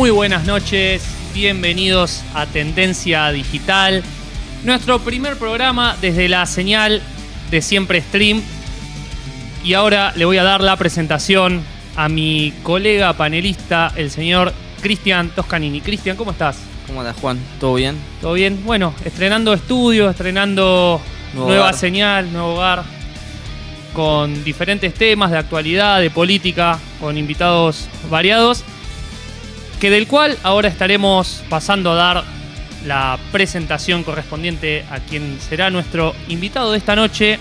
Muy buenas noches, bienvenidos a Tendencia Digital, nuestro primer programa desde la señal de Siempre Stream. Y ahora le voy a dar la presentación a mi colega panelista, el señor Cristian Toscanini. Cristian, ¿cómo estás? ¿Cómo andas, Juan? ¿Todo bien? ¿Todo bien? Bueno, estrenando estudio, estrenando nueva hogar. señal, nuevo hogar, con diferentes temas de actualidad, de política, con invitados variados, que del cual ahora estaremos pasando a dar la presentación correspondiente a quien será nuestro invitado de esta noche,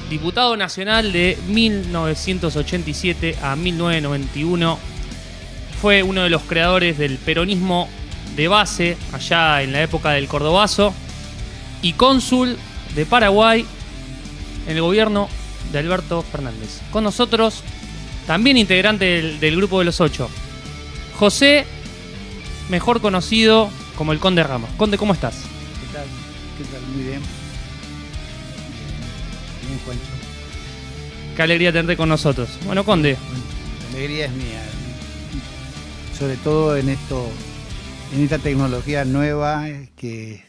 diputado nacional de 1987 a 1991. Fue uno de los creadores del peronismo de base, allá en la época del Cordobazo, y cónsul de Paraguay en el gobierno de Alberto Fernández. Con nosotros, también integrante del Grupo de los Ocho, José, mejor conocido como el Conde Ramos. Conde, ¿cómo estás? ¿Qué tal? ¿Qué tal? Muy bien. Bien, Juancho. Qué alegría tenerte con nosotros. Bueno, Conde. La alegría es mía. Sobre todo en esta tecnología nueva que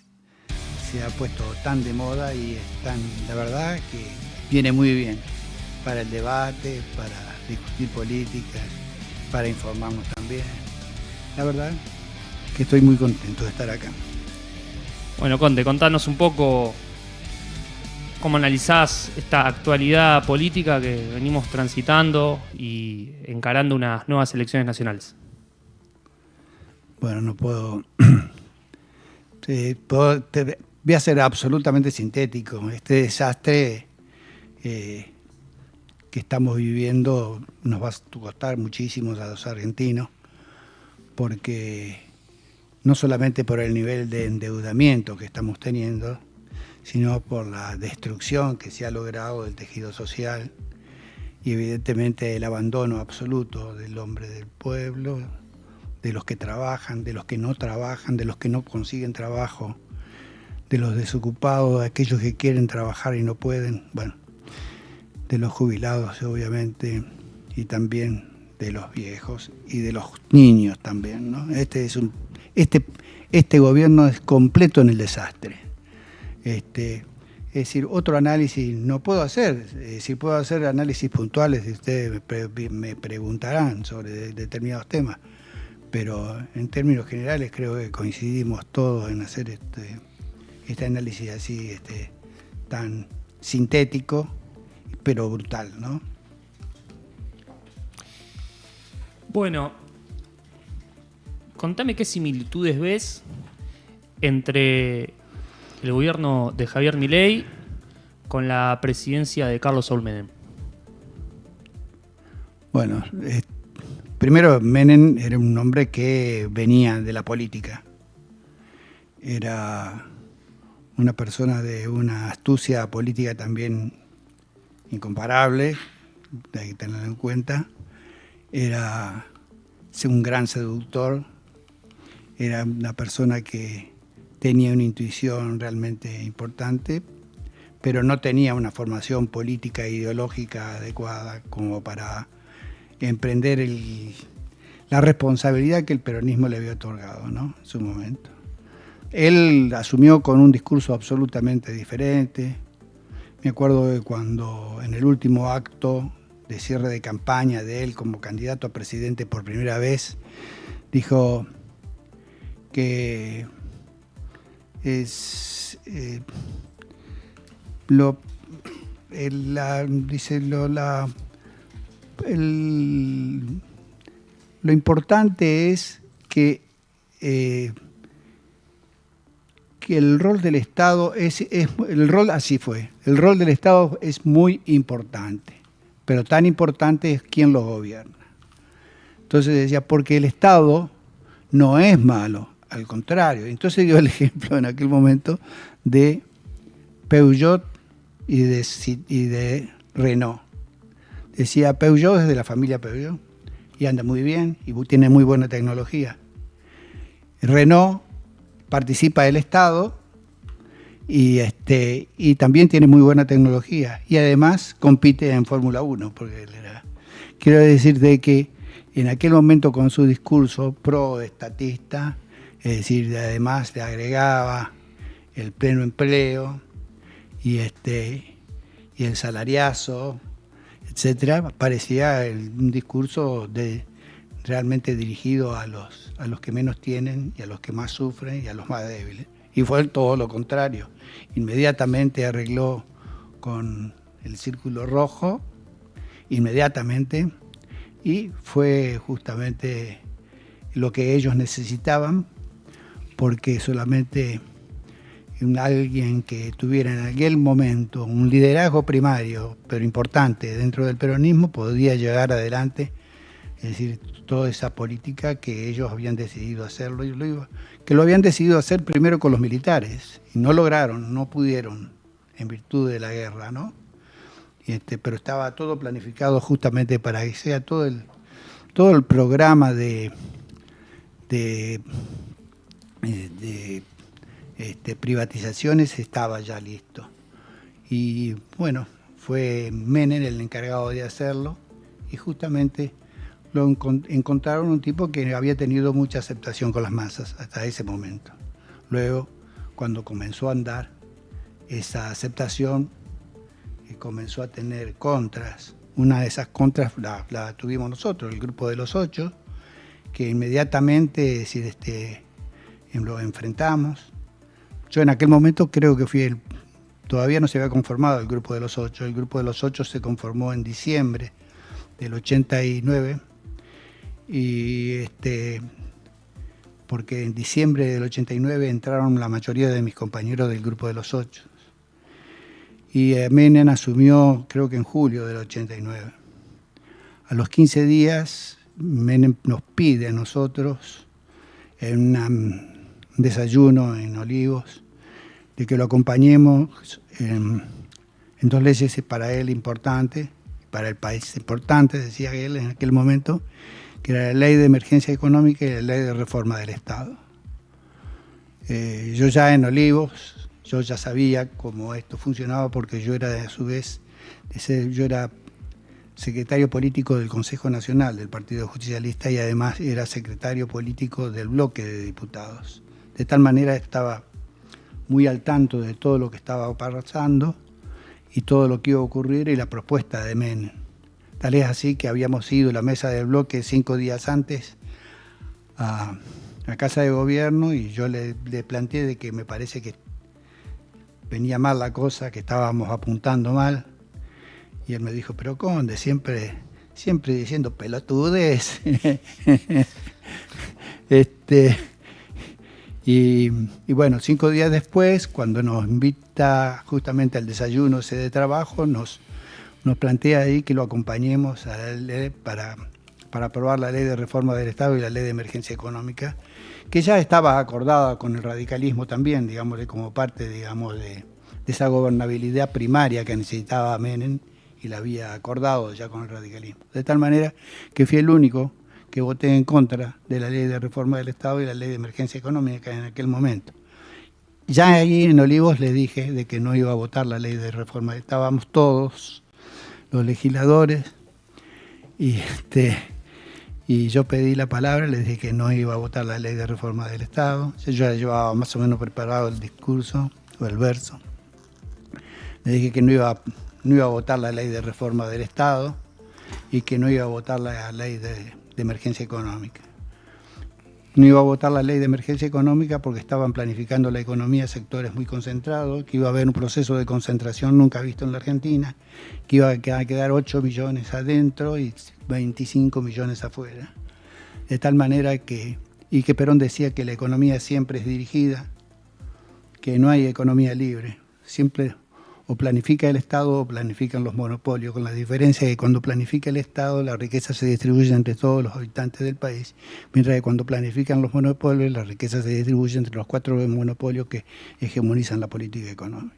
se ha puesto tan de moda y la verdad que viene muy bien para el debate, para discutir políticas, para informarnos también. La verdad que estoy muy contento de estar acá. Bueno, Conde, contanos un poco cómo analizás esta actualidad política que venimos transitando y encarando unas nuevas elecciones nacionales. Bueno, no puedo... voy a ser absolutamente sintético. Este desastre que estamos viviendo nos va a costar muchísimo a los argentinos, porque no solamente por el nivel de endeudamiento que estamos teniendo, sino por la destrucción que se ha logrado del tejido social y evidentemente el abandono absoluto del hombre del pueblo, de los que trabajan, de los que no trabajan, de los que no consiguen trabajo, de los desocupados, de aquellos que quieren trabajar y no pueden, bueno, de los jubilados obviamente, y también de los viejos y de los niños también, ¿no? Este gobierno es completo en el desastre. Es decir, otro análisis no puedo hacer. Si puedo hacer análisis puntuales, ustedes me preguntarán sobre determinados temas, pero en términos generales creo que coincidimos todos en hacer este análisis así tan sintético, pero brutal, ¿no? Bueno, contame qué similitudes ves entre el gobierno de Javier Milei con la presidencia de Carlos Saúl Menem. Bueno, primero Menem era un hombre que venía de la política. Era una persona de una astucia política también incomparable, hay que tenerlo en cuenta. Era un gran seductor, era una persona que tenía una intuición realmente importante, pero no tenía una formación política e ideológica adecuada como para emprender la responsabilidad que el peronismo le había otorgado, ¿no? En su momento. Él asumió con un discurso absolutamente diferente. Me acuerdo de cuando en el último acto de cierre de campaña de él como candidato a presidente por primera vez, dijo que lo importante es que el rol del Estado el rol del Estado es muy importante, pero tan importante es quién lo gobierna. Entonces decía, porque el Estado no es malo, al contrario. Entonces dio el ejemplo en aquel momento de Peugeot y de Renault. Decía, Peugeot es de la familia Peugeot y anda muy bien y tiene muy buena tecnología. Renault participa del Estado y también tiene muy buena tecnología y además compite en Fórmula 1. Quiero decirte que en aquel momento con su discurso pro-estatista, es decir, además le agregaba el pleno empleo y y el salariazo, etcétera, parecía un discurso realmente dirigido a los que menos tienen y a los que más sufren y a los más débiles. Y fue todo lo contrario. Inmediatamente arregló con el Círculo Rojo, inmediatamente, y fue justamente lo que ellos necesitaban, porque solamente alguien que tuviera en aquel momento un liderazgo primario, pero importante dentro del peronismo, podía llevar adelante, es decir, toda esa política que ellos habían decidido hacerlo, que lo habían decidido hacer primero con los militares, y no lograron, no pudieron, en virtud de la guerra, ¿no? Pero estaba todo planificado justamente para que sea todo el programa de privatizaciones estaba ya listo. Y bueno, fue Menem el encargado de hacerlo, y justamente encontraron un tipo que había tenido mucha aceptación con las masas hasta ese momento. Luego, cuando comenzó a andar esa aceptación, comenzó a tener contras. Una de esas contras la tuvimos nosotros, el Grupo de los Ocho, que inmediatamente, es decir, lo enfrentamos. Yo en aquel momento creo que todavía no se había conformado el Grupo de los Ocho. El Grupo de los Ocho se conformó en diciembre del 89, y porque en diciembre del 89 entraron la mayoría de mis compañeros del Grupo de los Ocho. Y Menem asumió, creo que en julio del 89. A los 15 días, Menem nos pide a nosotros, en un desayuno en Olivos, de que lo acompañemos en dos leyes para él importantes, para el país importantes, decía él en aquel momento, que era la ley de emergencia económica y la ley de reforma del Estado. Yo ya en Olivos, yo ya sabía cómo esto funcionaba, porque yo era, a su vez, yo era secretario político del Consejo Nacional del Partido Justicialista, y además era secretario político del bloque de diputados. De tal manera estaba muy al tanto de todo lo que estaba pasando y todo lo que iba a ocurrir y la propuesta de Menem. Tal es así que habíamos ido a la mesa del bloque 5 días antes a Casa de Gobierno, y yo le planteé de que me parece que venía mal la cosa, que estábamos apuntando mal, y él me dijo: pero Conde, siempre diciendo pelotudes. Y bueno, 5 días después, cuando nos invita justamente al desayuno ese de trabajo, nos plantea ahí que lo acompañemos a la ley para aprobar la ley de reforma del Estado y la ley de emergencia económica, que ya estaba acordada con el radicalismo también, digamos, como parte, digamos, de esa gobernabilidad primaria que necesitaba Menem, y la había acordado ya con el radicalismo. De tal manera que fui el único que voté en contra de la ley de reforma del Estado y la ley de emergencia económica en aquel momento. Ya ahí en Olivos le dije de que no iba a votar la ley de reforma. Estábamos todos los legisladores, y yo pedí la palabra, le dije que no iba a votar la ley de reforma del Estado. Yo ya llevaba más o menos preparado el discurso o el verso. Le dije que no iba a votar la ley de reforma del Estado y que no iba a votar la ley de emergencia económica. No iba a votar la ley de emergencia económica porque estaban planificando la economía a sectores muy concentrados, que iba a haber un proceso de concentración nunca visto en la Argentina, que iba a quedar 8 millones adentro y 25 millones afuera. De tal manera que Perón decía que la economía siempre es dirigida, que no hay economía libre, siempre o planifica el Estado o planifican los monopolios, con la diferencia de que cuando planifica el Estado la riqueza se distribuye entre todos los habitantes del país, mientras que cuando planifican los monopolios la riqueza se distribuye entre los 4 monopolios que hegemonizan la política económica.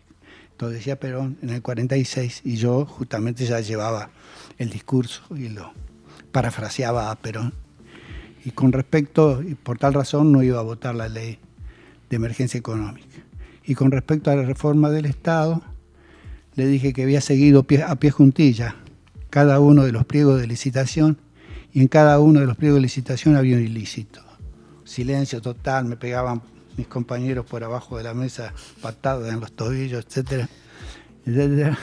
Entonces decía Perón en el 46, y yo justamente ya llevaba el discurso y lo parafraseaba a Perón. Y por tal razón no iba a votar la ley de emergencia económica. Y con respecto a la reforma del Estado, le dije que había seguido a pie juntilla cada uno de los pliegos de licitación, y en cada uno de los pliegos de licitación había un ilícito. Silencio total, me pegaban mis compañeros por abajo de la mesa, patadas en los tobillos, etcétera, etcétera.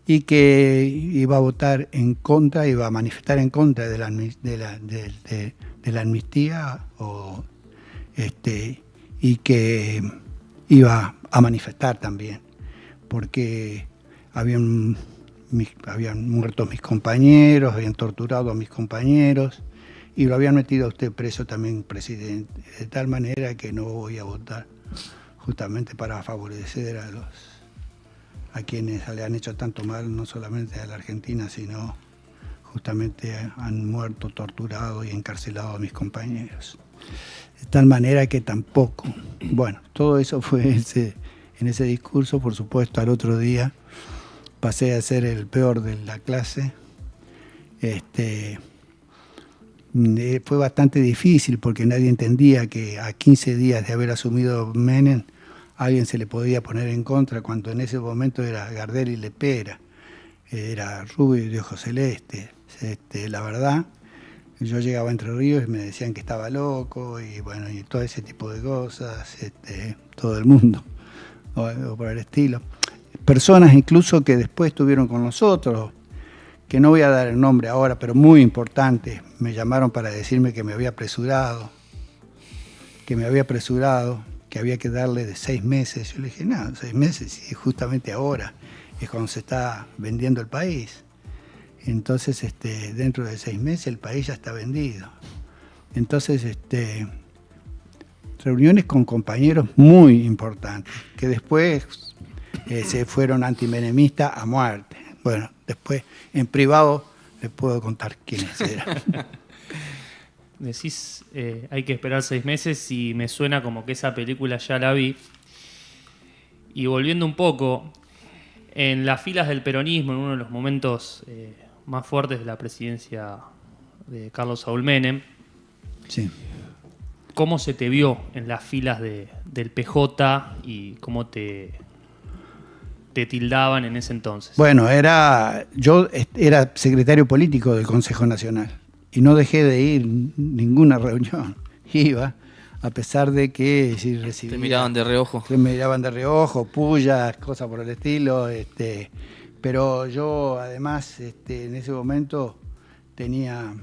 y que iba a votar en contra, iba a manifestar en contra de la amnistía, y que iba a manifestar también, porque habían muerto mis compañeros, habían torturado a mis compañeros y lo habían metido a usted preso también, presidente, de tal manera que no voy a votar, justamente para favorecer a quienes le han hecho tanto mal, no solamente a la Argentina, sino justamente han muerto, torturado y encarcelado a mis compañeros. De tal manera que tampoco, bueno, todo eso fue en ese discurso. Por supuesto, al otro día pasé a ser el peor de la clase. Fue bastante difícil porque nadie entendía que a 15 días de haber asumido Menem a alguien se le podía poner en contra, cuando en ese momento era Gardel y Lepera, era rubio y de ojos celestes. La verdad, yo llegaba a Entre Ríos y me decían que estaba loco y bueno, y todo ese tipo de cosas, todo el mundo, o por el estilo. Personas incluso que después estuvieron con nosotros, que no voy a dar el nombre ahora, pero muy importantes, me llamaron para decirme que me había apresurado, que había que darle de 6 meses. Yo le dije, no, 6 meses, y justamente ahora es cuando se está vendiendo el país. Entonces, dentro de 6 meses el país ya está vendido. Entonces, reuniones con compañeros muy importantes, que después se fueron antimenemistas a muerte. Bueno, después en privado les puedo contar quiénes eran. Decís, hay que esperar 6 meses y me suena como que esa película ya la vi. Y volviendo un poco, en las filas del peronismo, en uno de los momentos más fuertes de la presidencia de Carlos Saúl Menem, sí. ¿Cómo se te vio en las filas del PJ y cómo te tildaban en ese entonces? Bueno, yo era secretario político del Consejo Nacional y no dejé de ir ninguna reunión. Iba, a pesar de que si recibía... Te miraban de reojo. Me miraban de reojo, pullas, cosas por el estilo. Pero yo además en ese momento tenía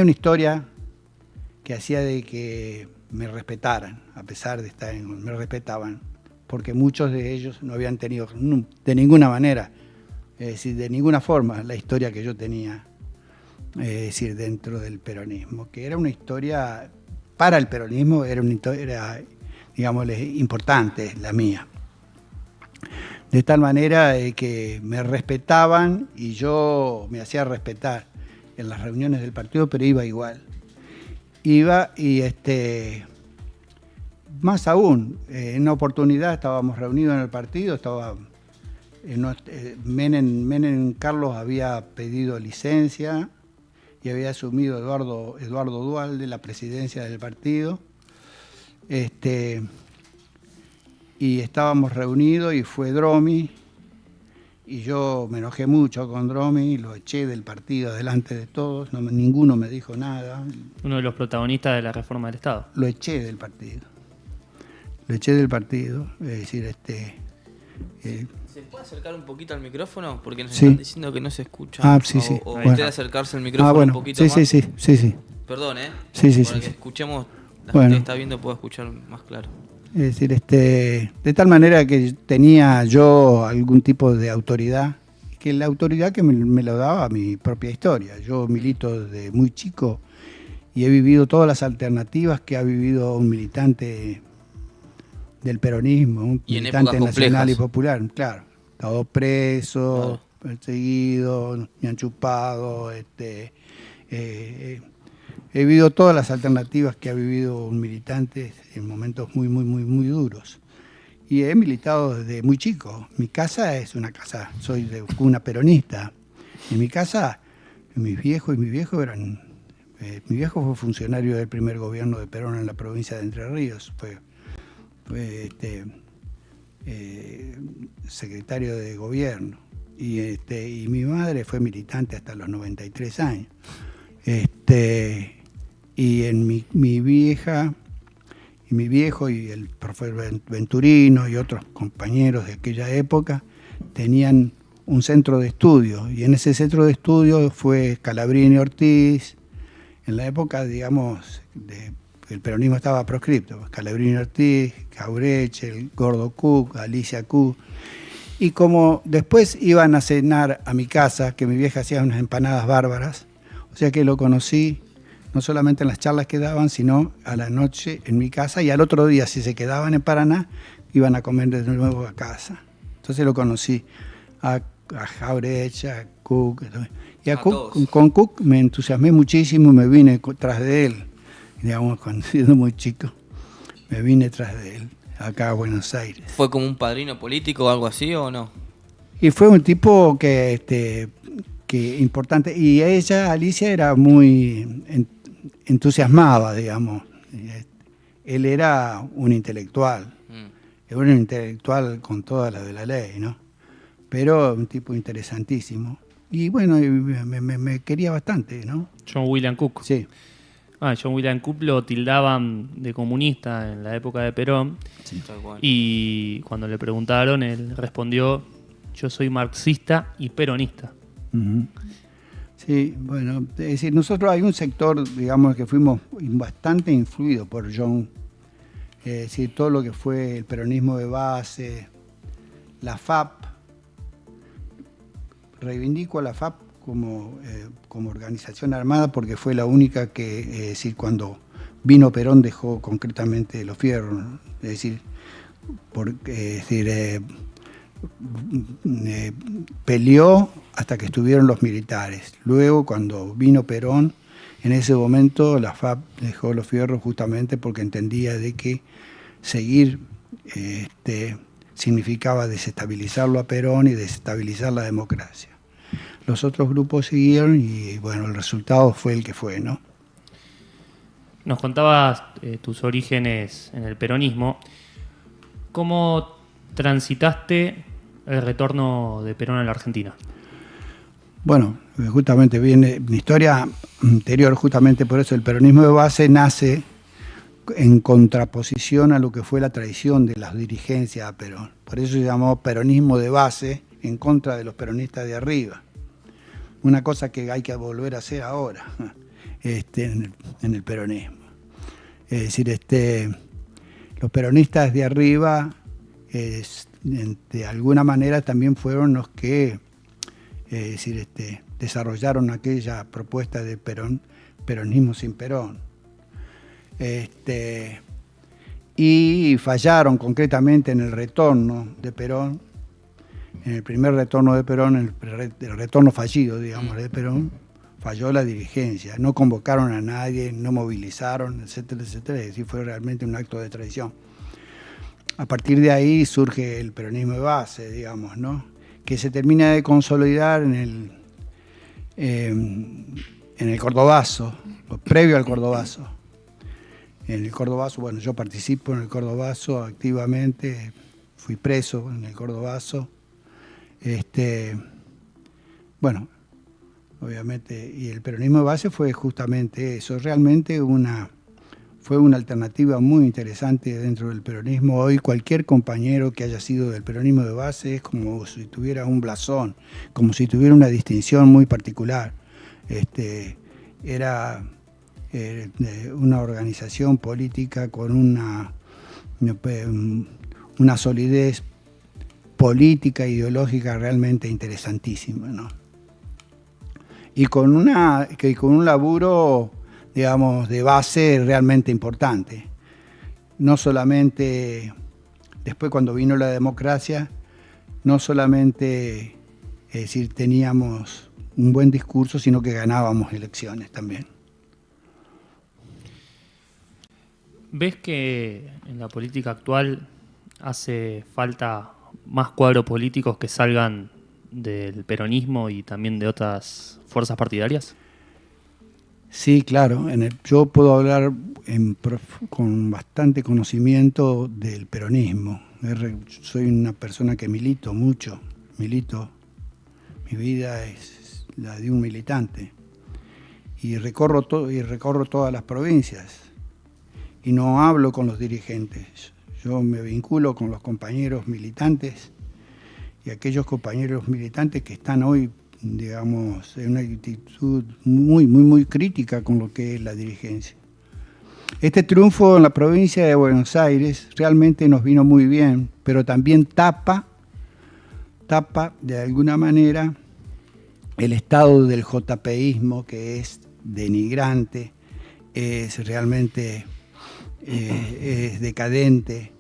una historia que hacía de que me respetaran, a pesar de estar me respetaban, porque muchos de ellos no habían tenido de ninguna manera, es decir, de ninguna forma, la historia que yo tenía, es decir, dentro del peronismo, que era una historia, para el peronismo era una historia, digámosle, importante, la mía. De tal manera que me respetaban y yo me hacía respetar en las reuniones del partido, pero iba igual. Iba y más aún, en una oportunidad estábamos reunidos en el partido, Menem Carlos había pedido licencia y había asumido Eduardo Duhalde la presidencia del partido, y estábamos reunidos y fue Dromi, y yo me enojé mucho con Dromi, lo eché del partido delante de todos, ninguno me dijo nada. Uno de los protagonistas de la reforma del Estado. Lo eché del partido. Es decir, ¿Se puede acercar un poquito al micrófono? Porque nos sí. Están diciendo que no se escucha. Sí. O Bueno. usted acercarse al micrófono Bueno, un poquito más. Sí. Perdón, Sí. Para que escuchemos, la Bueno. gente que está viendo pueda escuchar más claro. Es decir, de tal manera que tenía yo algún tipo de autoridad, que la autoridad que me lo daba mi propia historia. Yo milito desde muy chico y he vivido todas las alternativas que ha vivido un militante del peronismo, un Y en militante épocas nacional complejas. y popular. Claro, estado preso, perseguido, me han chupado, he vivido todas las alternativas que ha vivido un militante en momentos muy, muy, muy, muy duros. Y he militado desde muy chico. Mi casa es una casa, soy de cuna peronista. En mi casa, mi viejo eran... mi viejo fue funcionario del primer gobierno de Perón en la provincia de Entre Ríos. Fue secretario de gobierno. Y mi madre fue militante hasta los 93 años. Y en mi vieja y mi viejo y el profesor Venturino y otros compañeros de aquella época tenían un centro de estudio, y en ese centro de estudio fue Scalabrini Ortiz, en la época, digamos, el peronismo estaba proscripto, Scalabrini Ortiz, Jauretche, el Gordo Cook, Alicia Cook, y como después iban a cenar a mi casa, que mi vieja hacía unas empanadas bárbaras, o sea que lo conocí no solamente en las charlas que daban, sino a la noche en mi casa, y al otro día, si se quedaban en Paraná, iban a comer de nuevo a casa. Entonces lo conocí a Jauretche, a Cook, y a Cook, con Cook me entusiasmé muchísimo, me vine tras de él, digamos, cuando siendo muy chico, me vine tras de él, acá a Buenos Aires. ¿Fue como un padrino político o algo así o no? Y fue un tipo que importante, y ella, Alicia, era muy entusiasmada, digamos. Él era un intelectual, era un intelectual con toda la de la ley, ¿no? Pero un tipo interesantísimo. Y bueno, me quería bastante, ¿no? John William Cook. Sí. John William Cook lo tildaban de comunista en la época de Perón. Sí. Tal cual. Y cuando le preguntaron, él respondió: yo soy marxista y peronista. Uh-huh. Sí, bueno, es decir, nosotros hay un sector, digamos, que fuimos bastante influidos por John. Es decir, todo lo que fue el peronismo de base, la FAP. Reivindico a la FAP como organización armada porque fue la única que, es decir, cuando vino Perón dejó concretamente los fierros, ¿no? Es decir, peleó hasta que estuvieron los militares. Luego, cuando vino Perón, en ese momento la FAP dejó los fierros justamente porque entendía de que seguir significaba desestabilizarlo a Perón y desestabilizar la democracia. Los otros grupos siguieron y bueno, el resultado fue el que fue, ¿no? Nos contabas tus orígenes en el peronismo. ¿Cómo transitaste el retorno de Perón a la Argentina? Bueno, justamente viene mi historia anterior, justamente por eso el peronismo de base nace en contraposición a lo que fue la traición de las dirigencias a Perón. Por eso se llamó peronismo de base en contra de los peronistas de arriba. Una cosa que hay que volver a hacer ahora en el peronismo. Es decir, los peronistas de arriba de alguna manera también fueron los que desarrollaron aquella propuesta de peronismo sin Perón. Y fallaron concretamente en el retorno de Perón, en el primer retorno de Perón, el retorno fallido, digamos, de Perón, falló la dirigencia, no convocaron a nadie, no movilizaron, etcétera, etcétera, es decir, fue realmente un acto de traición. A partir de ahí surge el peronismo de base, digamos, ¿no? Que se termina de consolidar en el Cordobazo, previo al Cordobazo. En el Cordobazo, bueno, yo participo en el Cordobazo activamente, fui preso en el Cordobazo. Bueno, obviamente, y el peronismo de base fue justamente eso, realmente fue una alternativa muy interesante dentro del peronismo. Hoy cualquier compañero que haya sido del peronismo de base es como si tuviera un blasón, como si tuviera una distinción muy particular. Era una organización política con una solidez política e ideológica realmente interesantísima, ¿no? Y con un laburo, digamos, de base realmente importante. No solamente, después cuando vino la democracia, no solamente, es decir, teníamos un buen discurso, sino que ganábamos elecciones también. ¿Ves que en la política actual hace falta más cuadros políticos que salgan del peronismo y también de otras fuerzas partidarias? Sí, claro. Yo puedo hablar con bastante conocimiento del peronismo. Soy una persona que milito mucho. Mi vida es la de un militante. Y recorro todas las provincias. y no hablo con los dirigentes. Yo me vinculo con los compañeros militantes y aquellos compañeros militantes que están hoy, digamos, en una actitud muy crítica con lo que es la dirigencia. Este triunfo en la provincia de Buenos Aires realmente nos vino muy bien, pero también tapa de alguna manera el estado del JPismo, que es denigrante, es realmente es decadente.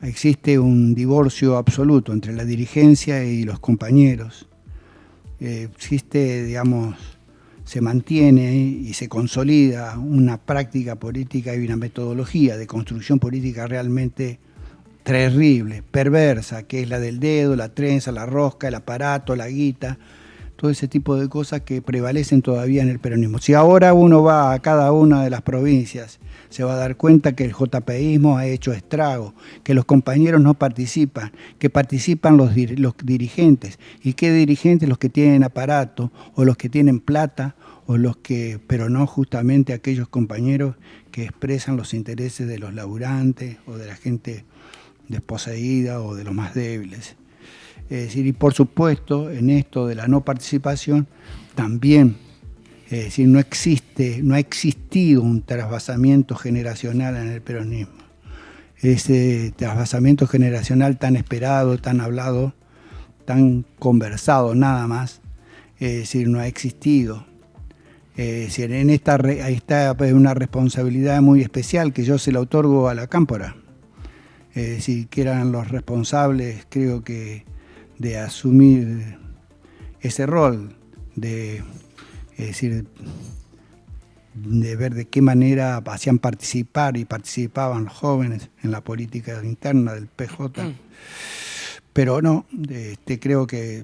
Existe un divorcio absoluto entre la dirigencia y los compañeros. Existe, digamos, se mantiene y se consolida una práctica política y una metodología de construcción política realmente terrible, perversa, que es la del dedo, la trenza, la rosca, el aparato, la guita, todo ese tipo de cosas que prevalecen todavía en el peronismo. Si ahora uno va a cada una de las provincias, se va a dar cuenta que el JPismo ha hecho estrago, que los compañeros no participan, que participan los dirigentes. ¿Y qué dirigentes? Los que tienen aparato, o los que tienen plata, pero no justamente aquellos compañeros que expresan los intereses de los laburantes o de la gente desposeída o de los más débiles. Es decir, y por supuesto, en esto de la no participación, también, es decir, no ha existido un trasvasamiento generacional en el peronismo. Ese trasvasamiento generacional tan esperado, tan hablado, tan conversado nada más, es decir, no ha existido. Es decir, en esta está una responsabilidad muy especial que yo se la otorgo a la Cámpora. Es decir, que eran los responsables, creo que, de asumir ese rol, es decir, de ver de qué manera hacían participar y participaban los jóvenes en la política interna del PJ. Pero no, creo que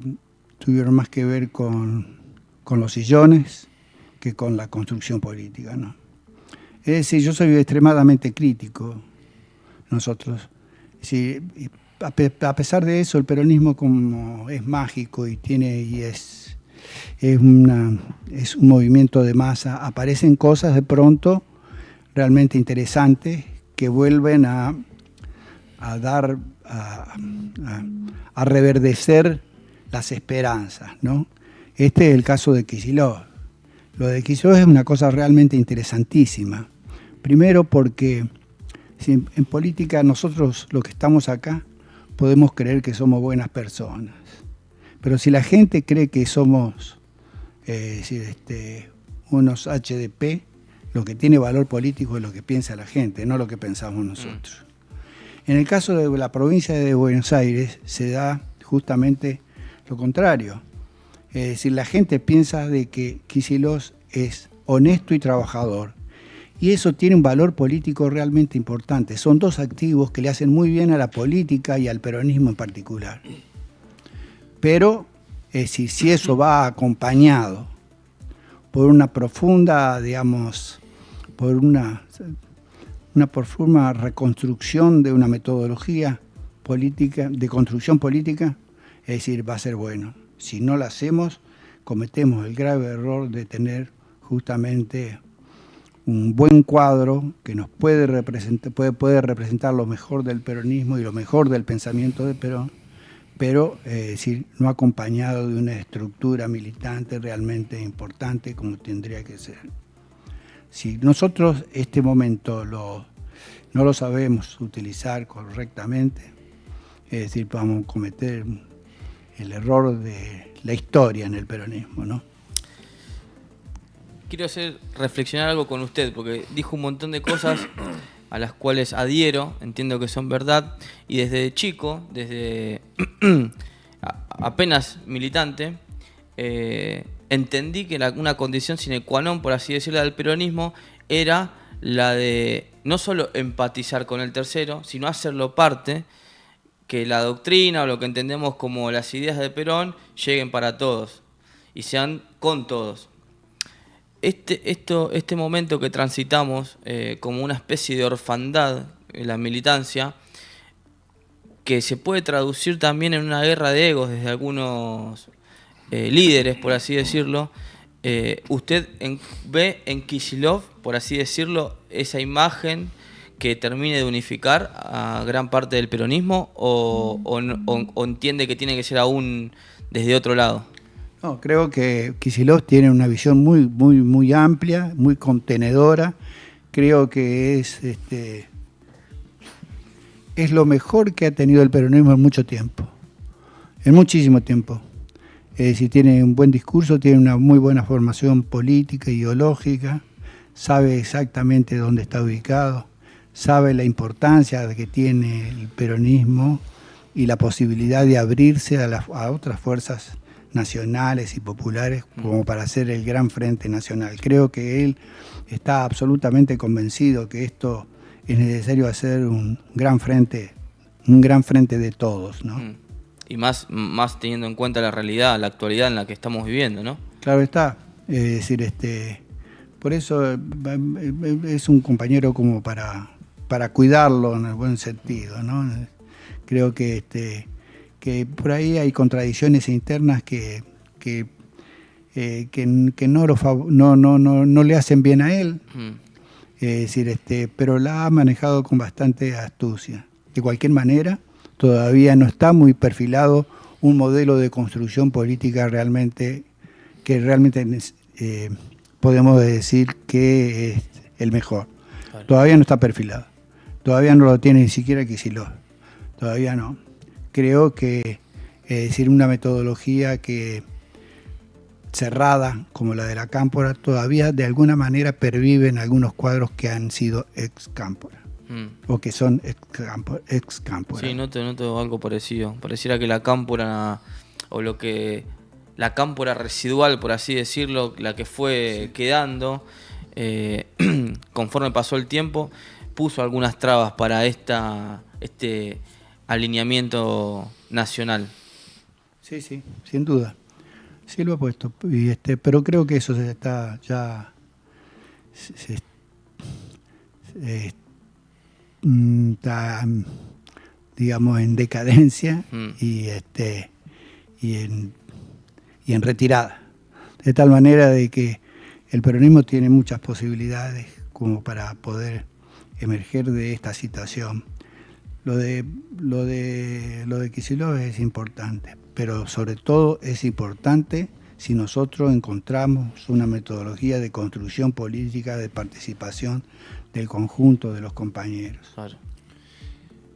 tuvieron más que ver con los sillones que con la construcción política, ¿no? Es decir, yo soy extremadamente crítico, nosotros. Sí, a pesar de eso, el peronismo como es mágico y es un movimiento de masa, aparecen cosas de pronto realmente interesantes que vuelven a reverdecer las esperanzas, ¿no? Este es el caso de Kicillof. Lo de Kicillof es una cosa realmente interesantísima. Primero porque en política nosotros los que estamos acá podemos creer que somos buenas personas, pero si la gente cree que somos unos HDP, lo que tiene valor político es lo que piensa la gente, no lo que pensamos nosotros. En el caso de la provincia de Buenos Aires se da justamente lo contrario. Es decir, la gente piensa de que Kicillof es honesto y trabajador. Y eso tiene un valor político realmente importante. Son dos activos que le hacen muy bien a la política y al peronismo en particular. Pero, es decir, si eso va acompañado por una profunda, digamos, por una profunda reconstrucción de una metodología política, de construcción política, es decir, va a ser bueno. Si no lo hacemos, cometemos el grave error de tener justamente un buen cuadro que nos puede representar lo mejor del peronismo y lo mejor del pensamiento de Perón, pero decir, no acompañado de una estructura militante realmente importante como tendría que ser. Si nosotros este momento no lo sabemos utilizar correctamente, es decir, vamos a cometer el error de la historia en el peronismo, ¿no? Quiero reflexionar algo con usted, porque dijo un montón de cosas a las cuales adhiero, entiendo que son verdad, y desde chico, desde apenas militante, entendí que una condición sine qua non, por así decirlo, del peronismo era la de no solo empatizar con el tercero, sino hacerlo parte, que la doctrina o lo que entendemos como las ideas de Perón lleguen para todos y sean con todos. Este momento que transitamos como una especie de orfandad en la militancia, que se puede traducir también en una guerra de egos desde algunos líderes, por así decirlo, ¿Usted ve en Kicillof, por así decirlo, esa imagen que termine de unificar a gran parte del peronismo o entiende que tiene que ser aún desde otro lado? No, creo que Kicillof tiene una visión muy amplia, muy contenedora. Creo que es lo mejor que ha tenido el peronismo en mucho tiempo, en muchísimo tiempo. Es decir, tiene un buen discurso, tiene una muy buena formación política, ideológica, sabe exactamente dónde está ubicado, sabe la importancia que tiene el peronismo y la posibilidad de abrirse a otras fuerzas nacionales y populares como para hacer el gran frente nacional. Creo que él está absolutamente convencido que esto es necesario hacer un gran frente de todos, ¿no? Y más teniendo en cuenta la realidad, la actualidad en la que estamos viviendo, ¿no? Claro está. Es decir, por eso es un compañero como para cuidarlo en el buen sentido, ¿no? Creo que por ahí hay contradicciones internas que no le hacen bien a él. Es decir, pero la ha manejado con bastante astucia. De cualquier manera, todavía no está muy perfilado un modelo de construcción política que realmente podemos decir que es el mejor. Claro. Todavía no está perfilado. Todavía no lo tiene ni siquiera Kicillof. Todavía no. Creo que decir una metodología que cerrada como la de la Cámpora todavía de alguna manera pervive en algunos cuadros que han sido ex Cámpora o que son ex Cámpora. Sí, noto algo parecido. Pareciera que la Cámpora o la Cámpora residual, por así decirlo, la que fue quedando conforme pasó el tiempo, puso algunas trabas para este alineamiento nacional. Sí, sin duda. Sí lo ha puesto, pero creo que eso está ya está, digamos, en decadencia y en retirada. De tal manera de que el peronismo tiene muchas posibilidades como para poder emerger de esta situación. Lo de Kicillof es importante, pero sobre todo es importante si nosotros encontramos una metodología de construcción política, de participación del conjunto de los compañeros. Claro.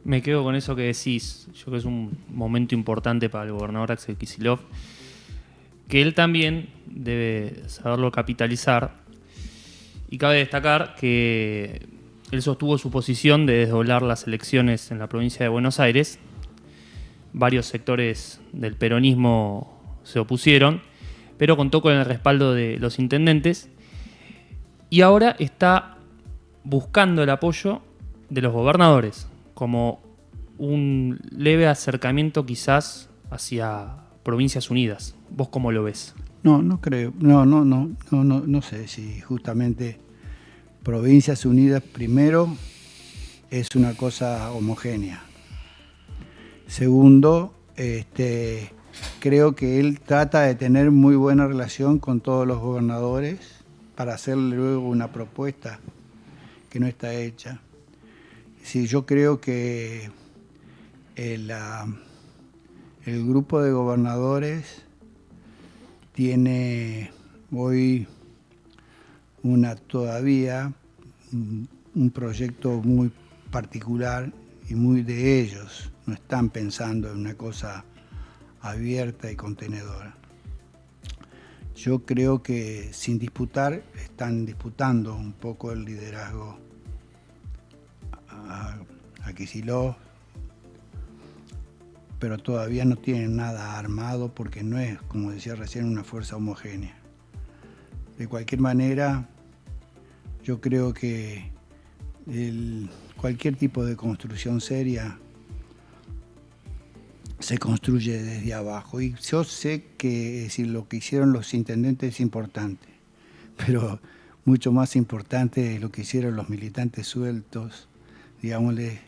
Me quedo con eso que decís. Yo creo que es un momento importante para el gobernador Axel Kicillof, que él también debe saberlo capitalizar. Y cabe destacar que él sostuvo su posición de desdoblar las elecciones en la provincia de Buenos Aires. Varios sectores del peronismo se opusieron, pero contó con el respaldo de los intendentes y ahora está buscando el apoyo de los gobernadores como un leve acercamiento quizás hacia Provincias Unidas. ¿Vos cómo lo ves? No creo, no sé si justamente Provincias Unidas primero es una cosa homogénea. Segundo, creo que él trata de tener muy buena relación con todos los gobernadores para hacerle luego una propuesta que no está hecha. Sí, yo creo que el grupo de gobernadores tiene hoy todavía un proyecto muy particular y muy de ellos. No están pensando en una cosa abierta y contenedora. Yo creo que sin disputar, están disputando un poco el liderazgo a Kicillof, pero todavía no tienen nada armado porque no es, como decía recién, una fuerza homogénea. De cualquier manera, yo creo que cualquier tipo de construcción seria se construye desde abajo. Y yo sé que lo que hicieron los intendentes es importante, pero mucho más importante es lo que hicieron los militantes sueltos, digámosle,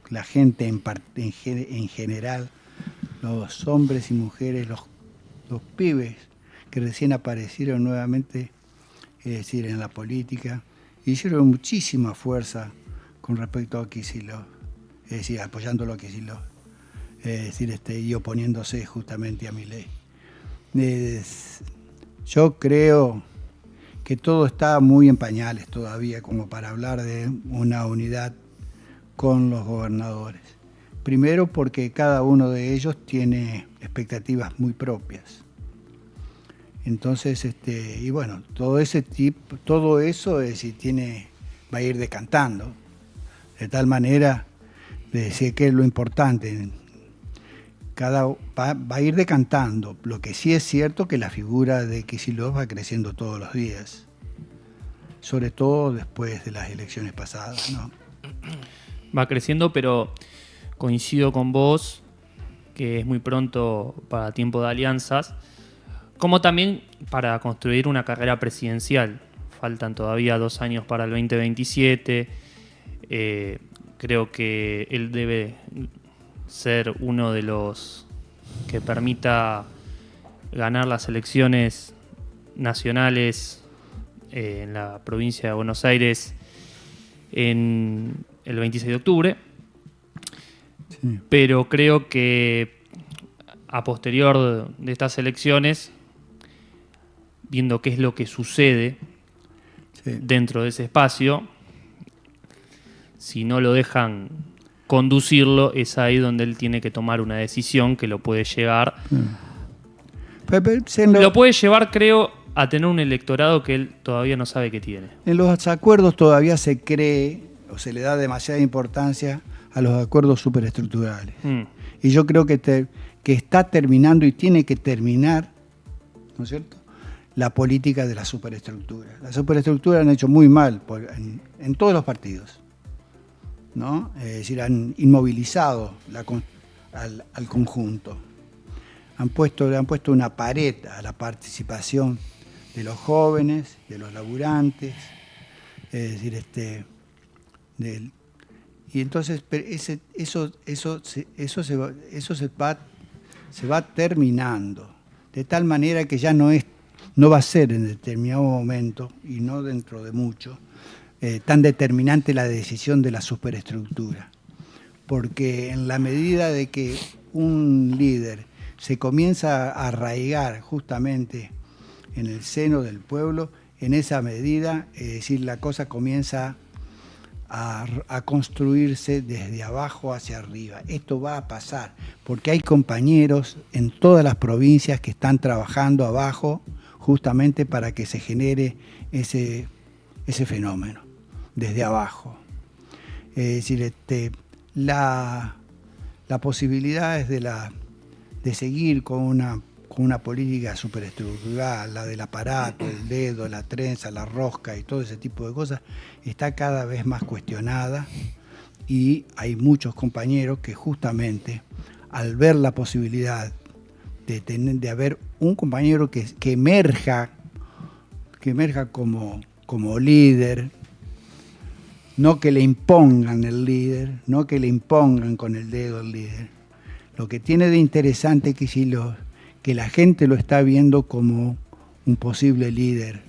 la gente en general, los hombres y mujeres, los pibes que recién aparecieron nuevamente, es decir, en la política, hicieron muchísima fuerza con respecto a Kicillof, es decir, apoyándolo a Kicillof, es decir, y oponiéndose justamente a Milei. Yo creo que todo está muy en pañales todavía como para hablar de una unidad con los gobernadores. Primero porque cada uno de ellos tiene expectativas muy propias. Entonces, y bueno, todo eso es decir, va a ir decantando, de tal manera de decir que es lo importante. Va a ir decantando. Lo que sí es cierto que la figura de Kicillof va creciendo todos los días, sobre todo después de las elecciones pasadas, ¿no? Va creciendo, pero coincido con vos que es muy pronto para tiempo de alianzas, como también para construir una carrera presidencial. Faltan todavía 2 años para el 2027. Creo que él debe ser uno de los que permita ganar las elecciones nacionales en la provincia de Buenos Aires en el 26 de octubre. Sí. Pero creo que a posterior de estas elecciones, viendo qué es lo que sucede dentro de ese espacio, si no lo dejan conducirlo, es ahí donde él tiene que tomar una decisión que lo puede llevar. Lo puede llevar, creo, a tener un electorado que él todavía no sabe que tiene. En los acuerdos todavía se cree o se le da demasiada importancia a los acuerdos superestructurales. Y yo creo que está terminando y tiene que terminar, ¿no es cierto?, la política de la superestructura. La superestructura han hecho muy mal en todos los partidos, ¿no? Es decir, han inmovilizado al conjunto. Le han puesto una pared a la participación de los jóvenes, de los laburantes, es decir, y entonces eso se va terminando, de tal manera que ya no va a ser en determinado momento, y no dentro de mucho, tan determinante la decisión de la superestructura. Porque en la medida de que un líder se comienza a arraigar justamente en el seno del pueblo, en esa medida, es decir, la cosa comienza a construirse desde abajo hacia arriba. Esto va a pasar, porque hay compañeros en todas las provincias que están trabajando abajo justamente para que se genere ese fenómeno, desde abajo. Es decir, la posibilidad es de seguir con una política superestructural, la del aparato, el dedo, la trenza, la rosca y todo ese tipo de cosas, está cada vez más cuestionada, y hay muchos compañeros que justamente al ver la posibilidad de haber un compañero que emerja como líder, no que le impongan el líder, no que le impongan con el dedo el líder. Lo que tiene de interesante que la gente lo está viendo como un posible líder.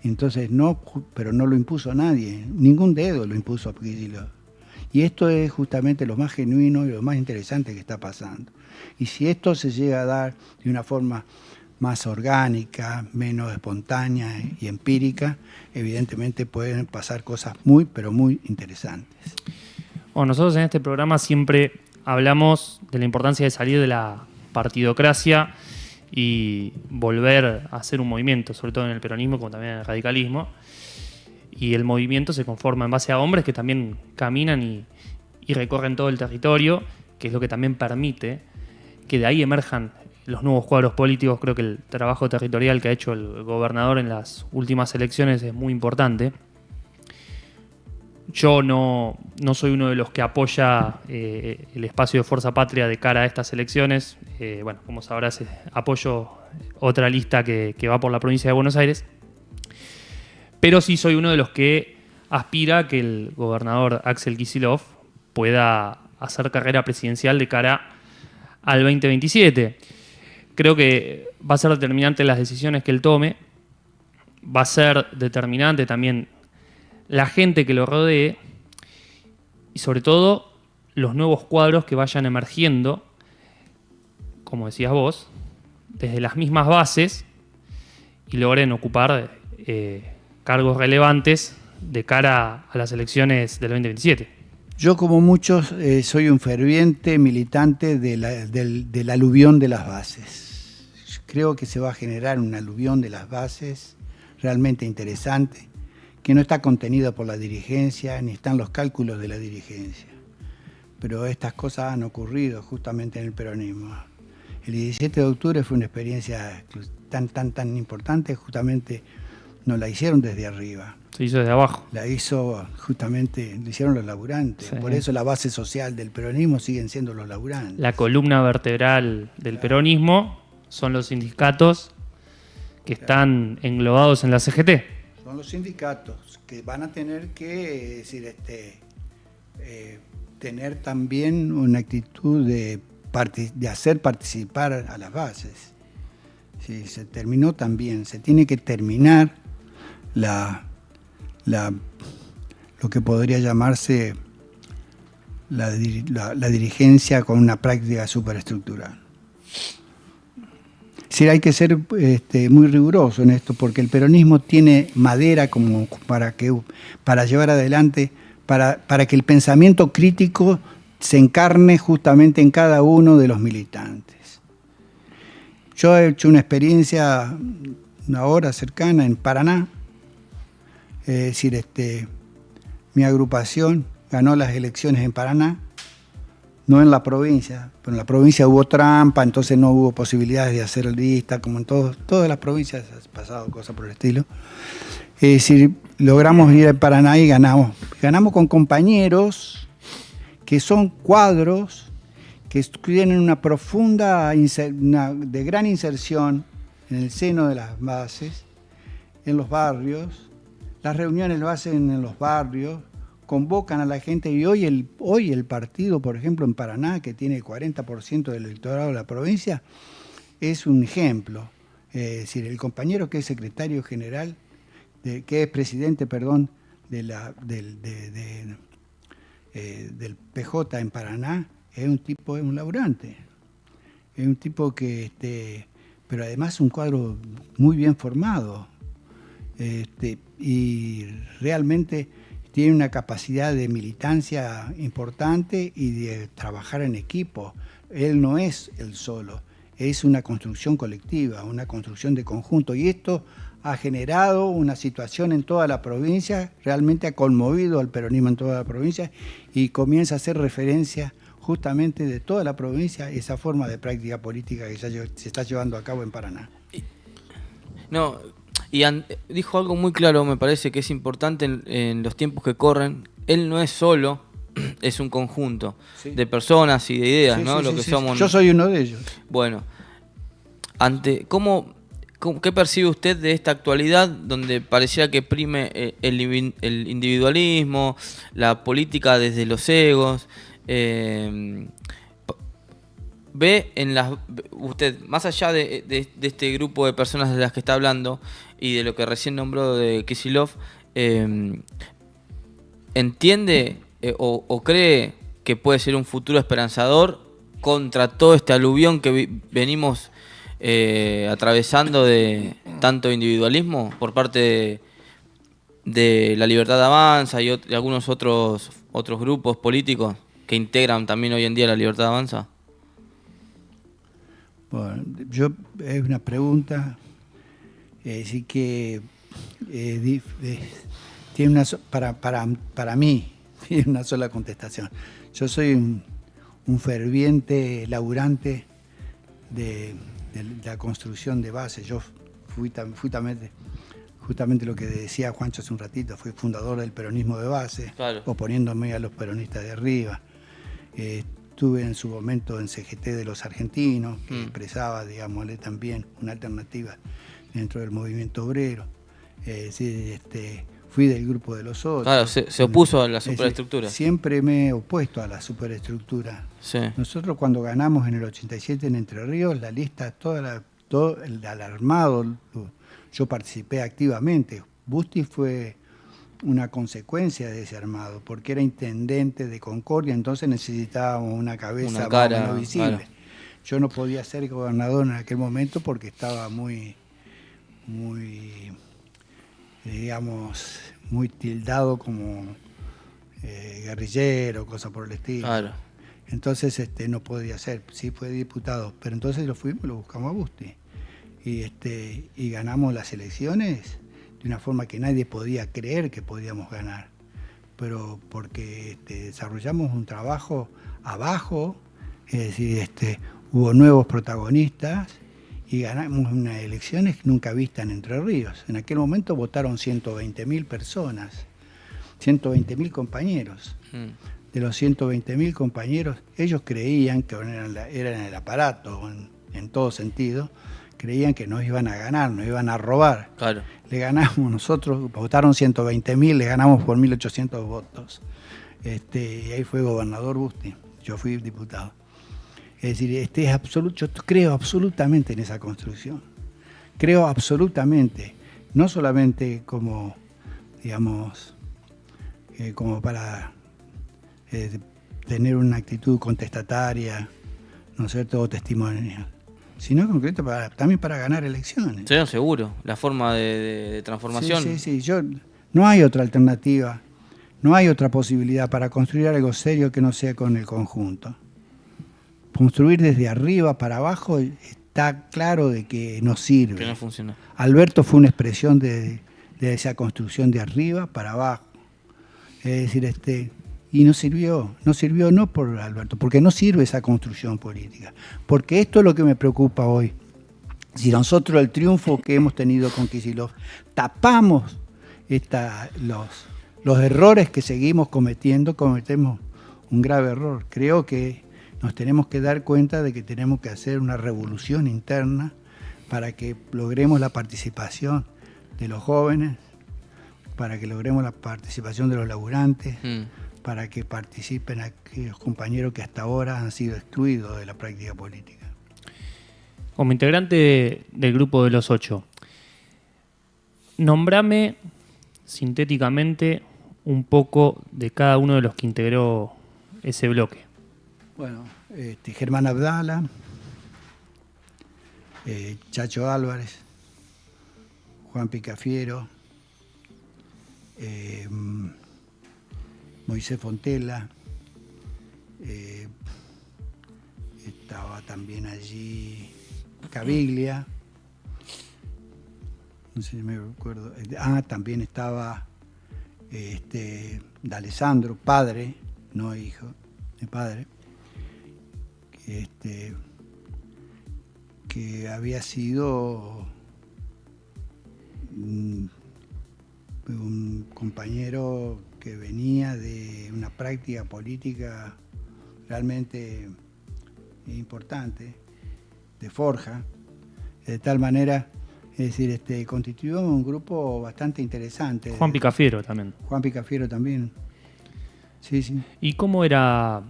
Entonces pero no lo impuso nadie, ningún dedo lo impuso a Kicillof. Y esto es justamente lo más genuino y lo más interesante que está pasando. Y si esto se llega a dar de una forma más orgánica, menos espontánea y empírica, evidentemente pueden pasar cosas muy, pero muy interesantes. Bueno, nosotros en este programa siempre hablamos de la importancia de salir de la partidocracia y volver a hacer un movimiento, sobre todo en el peronismo como también en el radicalismo. Y el movimiento se conforma en base a hombres que también caminan y recorren todo el territorio, que es lo que también permite que de ahí emerjan los nuevos cuadros políticos. Creo que el trabajo territorial que ha hecho el gobernador en las últimas elecciones es muy importante. Yo no soy uno de los que apoya el espacio de Fuerza Patria de cara a estas elecciones. Bueno, como sabrás, apoyo otra lista que va por la provincia de Buenos Aires. Pero sí soy uno de los que aspira a que el gobernador Axel Kicillof pueda hacer carrera presidencial de cara al 2027. creo que va a ser determinante las decisiones que él tome, va a ser determinante también la gente que lo rodee y sobre todo los nuevos cuadros que vayan emergiendo, como decías vos, desde las mismas bases y logren ocupar cargos relevantes de cara a las elecciones del 2027. Yo, como muchos, soy un ferviente militante del aluvión de las bases. Creo que se va a generar un aluvión de las bases realmente interesante, que no está contenido por la dirigencia, ni están los cálculos de la dirigencia. Pero estas cosas han ocurrido justamente en el peronismo. El 17 de octubre fue una experiencia tan importante, justamente nos la hicieron desde arriba. Se hizo desde abajo. La hizo justamente, lo hicieron los laburantes. Sí. Por eso la base social del peronismo siguen siendo los laburantes. La columna vertebral del peronismo son los sindicatos que están englobados en la CGT. Son los sindicatos que van a tener que tener también una actitud de hacer participar a las bases. Sí, se terminó también, se tiene que terminar lo que podría llamarse la dirigencia con una práctica superestructural. Sí, hay que ser muy riguroso en esto, porque el peronismo tiene madera como para llevar adelante, para que el pensamiento crítico se encarne justamente en cada uno de los militantes. Yo he hecho una experiencia ahora cercana en Paraná. Es decir, mi agrupación ganó las elecciones en Paraná, no en la provincia, pero en la provincia hubo trampa, entonces no hubo posibilidades de hacer lista, como en todas las provincias ha pasado cosas por el estilo. Es decir, logramos ir a Paraná y ganamos. Ganamos con compañeros que son cuadros que tienen una profunda, de gran inserción en el seno de las bases, en los barrios. Las reuniones lo hacen en los barrios, convocan a la gente y hoy el partido, por ejemplo, en Paraná, que tiene el 40% del electorado de la provincia, es un ejemplo. Es decir, el compañero que es secretario general, que es presidente, perdón, del PJ en Paraná, es un laburante. Es un tipo que, pero además un cuadro muy bien formado. Y realmente tiene una capacidad de militancia importante y de trabajar en equipo. Él no es el solo, es una construcción colectiva, una construcción de conjunto. Y esto ha generado una situación en toda la provincia, realmente ha conmovido al peronismo en toda la provincia y comienza a hacer referencia justamente de toda la provincia esa forma de práctica política que se está llevando a cabo en Paraná. No, y dijo algo muy claro, me parece que es importante en los tiempos que corren. Él no es solo, es un conjunto de personas y de ideas, ¿no? Lo que somos. Yo soy uno de ellos. Bueno, ¿qué percibe usted de esta actualidad donde pareciera que prime el individualismo, la política desde los egos? Ve usted, más allá de este grupo de personas de las que está hablando y de lo que recién nombró de Kicillof, ¿entiende o cree que puede ser un futuro esperanzador contra todo este aluvión que venimos atravesando de tanto individualismo por parte de La Libertad Avanza y algunos otros grupos políticos que integran también hoy en día La Libertad Avanza? Bueno, es una pregunta, sí que tiene para mí tiene una sola contestación. Yo soy un ferviente laburante de la construcción de bases. Yo fui justamente lo que decía Juancho hace un ratito, fui fundador del peronismo de base, claro, oponiéndome a los peronistas de arriba. Estuve en su momento en CGT de los argentinos, que expresaba, digámosle, también una alternativa dentro del movimiento obrero. fui del grupo de los 8. Claro, se opuso a la superestructura. Siempre me he opuesto a la superestructura. Sí. Nosotros cuando ganamos en el 87 en Entre Ríos, la lista, todo el armado, yo participé activamente. Busti fue una consecuencia de ese armado, porque era intendente de Concordia, entonces necesitábamos una cabeza Una cara, más o menos visible. claro. Yo no podía ser gobernador en aquel momento porque estaba muy, digamos, muy tildado como guerrillero, cosa por el estilo. Claro. Entonces no podía ser, sí fue diputado, pero entonces lo buscamos a Busti. Y ganamos las elecciones de una forma que nadie podía creer que podíamos ganar, pero porque desarrollamos un trabajo abajo, es decir, hubo nuevos protagonistas y ganamos unas elecciones nunca vistas en Entre Ríos. En aquel momento votaron 120.000 personas, 120.000 compañeros. De los 120.000 compañeros, ellos creían que eran el aparato en todo sentido, creían que nos iban a ganar, nos iban a robar. Claro. Le ganamos nosotros, votaron 120.000, le ganamos por 1.800 votos. Y ahí fue gobernador Busti, yo fui diputado. Es decir, es absoluto, yo creo absolutamente en esa construcción. Creo absolutamente, no solamente como, digamos, como para tener una actitud contestataria, ¿no es cierto?, o testimonial, sino en concreto también para ganar elecciones. Sí, seguro, la forma de transformación. Sí, no hay otra alternativa, no hay otra posibilidad para construir algo serio que no sea con el conjunto. Construir desde arriba para abajo está claro de que no sirve. Que no funciona. Alberto fue una expresión de esa construcción de arriba para abajo. Es decir, y no sirvió no por Alberto, porque no sirve esa construcción política. Porque esto es lo que me preocupa hoy. Si nosotros el triunfo que hemos tenido con Kicillof tapamos los errores que seguimos cometiendo, cometemos un grave error. Creo que nos tenemos que dar cuenta de que tenemos que hacer una revolución interna para que logremos la participación de los jóvenes, para que logremos la participación de los laburantes, para que participen aquellos compañeros que hasta ahora han sido excluidos de la práctica política. Como integrante del grupo de los 8, nombrame sintéticamente un poco de cada uno de los que integró ese bloque. Bueno, Germán Abdala, Chacho Álvarez, Juan Picafiero, Moisés Fontela, estaba también allí Caviglia, no sé si me acuerdo, también estaba D'Alessandro, padre, no hijo, de padre, que había sido un compañero que venía de una práctica política realmente importante, de forja, de tal manera, es decir, constituyó un grupo bastante interesante. Juan Picafiero también. Juan Picafiero también. Sí. ¿Y cómo era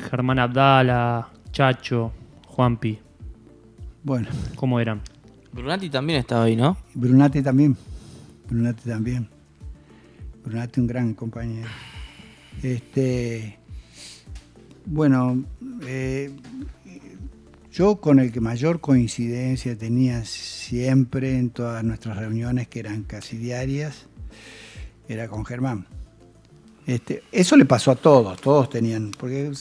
Germán Abdala, Chacho, Juanpi? Bueno. ¿Cómo eran? Brunati también estaba ahí, ¿no? Brunati también. Brunati, un gran compañero. Bueno, yo con el que mayor coincidencia tenía siempre en todas nuestras reuniones, que eran casi diarias, era con Germán. Eso le pasó a todos tenían, porque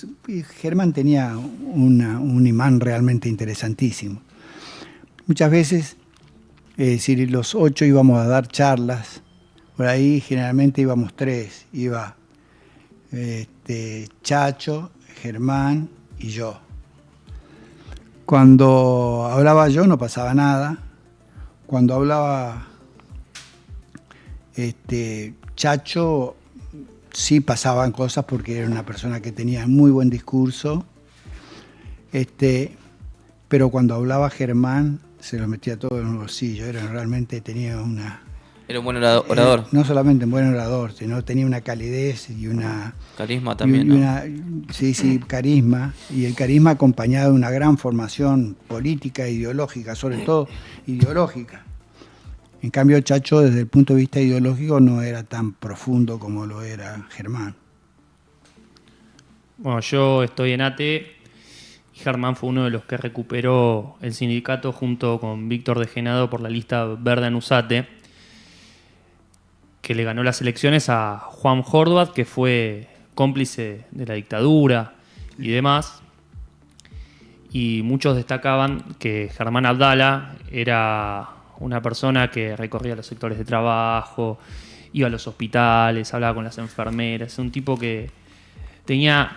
Germán tenía un imán realmente interesantísimo. Muchas veces, si los 8 íbamos a dar charlas, por ahí generalmente íbamos 3, iba Chacho, Germán y yo. Cuando hablaba yo no pasaba nada, cuando hablaba Chacho sí pasaban cosas porque era una persona que tenía muy buen discurso, pero cuando hablaba Germán se lo metía todo en el bolsillo, realmente tenía Era un buen orador. No solamente un buen orador, sino tenía una calidez y una... Carisma también, sí, carisma. Y el carisma acompañado de una gran formación política e ideológica, sobre todo ideológica. En cambio, Chacho, desde el punto de vista ideológico, no era tan profundo como lo era Germán. Bueno, yo estoy en ATE y Germán fue uno de los que recuperó el sindicato junto con Víctor de Genado por la lista verde Anusate, que le ganó las elecciones a Juan Horvath, que fue cómplice de la dictadura y demás. Y muchos destacaban que Germán Abdala era una persona que recorría los sectores de trabajo, iba a los hospitales, hablaba con las enfermeras, un tipo que tenía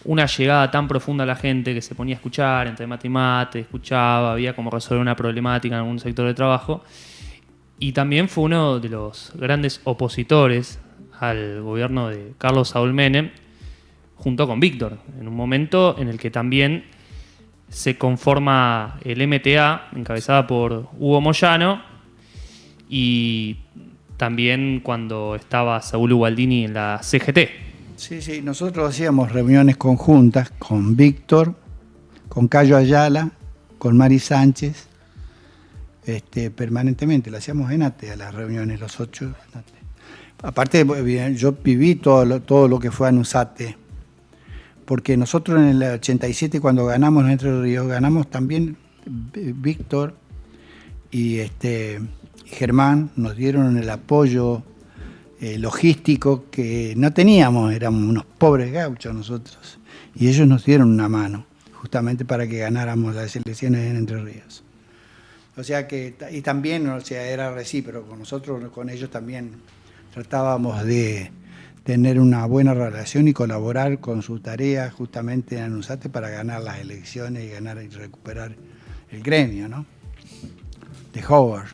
una llegada tan profunda a la gente que se ponía a escuchar, entre mate y mate, escuchaba, había como resolver una problemática en algún sector de trabajo. Y también fue uno de los grandes opositores al gobierno de Carlos Saúl Menem, junto con Víctor, en un momento en el que también se conforma el MTA, encabezada por Hugo Moyano, y también cuando estaba Saúl Ubaldini en la CGT. Sí, nosotros hacíamos reuniones conjuntas con Víctor, con Cayo Ayala, con Mari Sánchez, permanentemente, lo hacíamos en ATE a las reuniones, los 8. Aparte, yo viví todo lo que fue Anusate, porque nosotros en el 87, cuando ganamos en Entre Ríos, ganamos también Víctor y Germán, nos dieron el apoyo logístico que no teníamos, éramos unos pobres gauchos nosotros, y ellos nos dieron una mano, justamente para que ganáramos las elecciones en Entre Ríos. O sea que, y también, o sea, era recíproco, nosotros con ellos también tratábamos de tener una buena relación y colaborar con su tarea justamente en Anusate para ganar las elecciones y ganar y recuperar el gremio, ¿no? De Howard.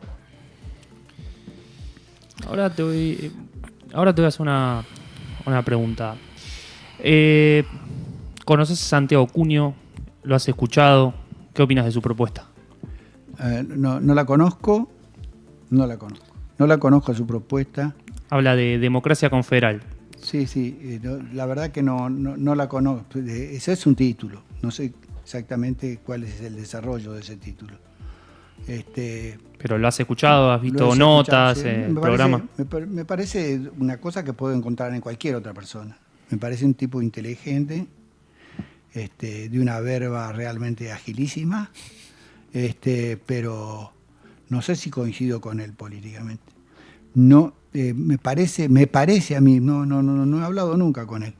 Ahora te voy a hacer una pregunta. ¿Conoces a Santiago Cuño? ¿Lo has escuchado? ¿Qué opinas de su propuesta? No la conozco. No la conozco su propuesta. Habla de democracia confederal. Sí, la verdad que no la conozco. Ese es un título. No sé exactamente cuál es el desarrollo de ese título. ¿Pero lo has escuchado? ¿Has visto notas, sí. programas? Me parece una cosa que puedo encontrar en cualquier otra persona. Me parece un tipo inteligente, de una verba realmente agilísima, pero no sé si coincido con él políticamente. No, me parece a mí, no he hablado nunca con él.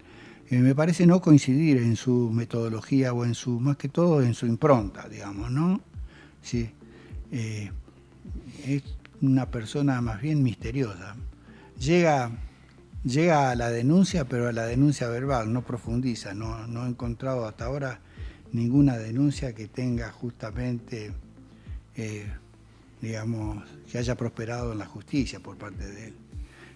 Me parece no coincidir en su metodología o más que todo en su impronta, digamos, ¿no? Sí. Es una persona más bien misteriosa. Llega a la denuncia, pero a la denuncia verbal, no profundiza. No he encontrado hasta ahora ninguna denuncia que tenga justamente, digamos, que haya prosperado en la justicia por parte de él.